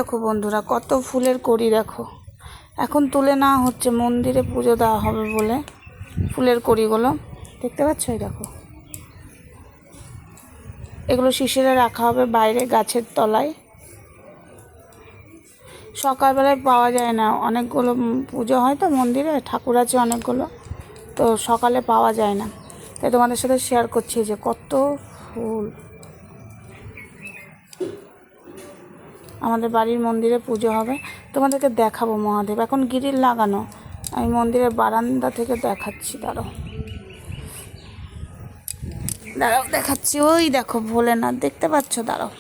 দেখো বন্ধুরা, কত ফুলের কড়ি দেখো। এখন তুলে নেওয়া হচ্ছে, মন্দিরে পুজো দেওয়া হবে বলে ফুলের কড়িগুলো দেখতে পাচ্ছ। এই দেখো, এগুলো শিশিরে রাখা হবে বাইরে গাছের তলায়। সকালবেলায় পাওয়া যায় না, অনেকগুলো পুজো হয় তো মন্দিরে, ঠাকুর আছে অনেকগুলো, তো সকালে পাওয়া যায় না। তাই তোমাদের সাথে শেয়ার করছি যে কত ফুল। আমাদের বাড়ির মন্দিরে পুজো হবে, তোমাদেরকে দেখাবো মহাদেব। এখন গ্রিল লাগানো, আমি মন্দিরের বারান্দা থেকে দেখাচ্ছি। দাঁড়াও দেখাচ্ছি। ওই দেখো ভোলেনাথ, দেখতে পাচ্ছ? দাঁড়াও,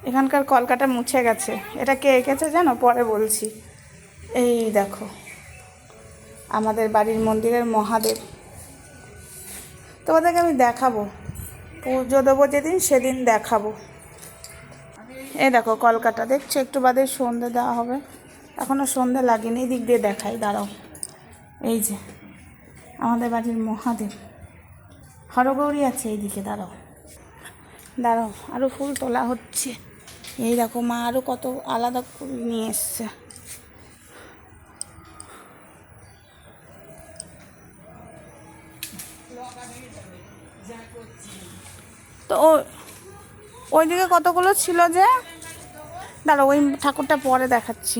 এখানকার কলকাটা মুছে গেছে। এটা কে এঁকেছে জানো? পরে বলছি। এই দেখো আমাদের বাড়ির মন্দিরের মহাদেব, তোমাদেরকে আমি দেখাবো। পুজো দেবো যেদিন সেদিন দেখাবো। এই দেখো কলকাতা, দেখছো? একটু বাদে সন্ধে দেওয়া হবে, এখনও সন্ধে লাগেনি। দিক দিয়ে দেখাই, দাঁড়াও। এই যে আমাদের বাড়ির মহাদেব, হরগৌরী আছে এইদিকে। দাঁড়াও দাঁড়াও, আরও ফুল তোলা হচ্ছে। এই দেখো মা আরও কত আলাদা ফুল নিয়ে এসছে। তো ওইদিকে কতগুলো ছিল যে, দাঁড়াও ওই ঠাকুরটা পরে দেখাচ্ছি।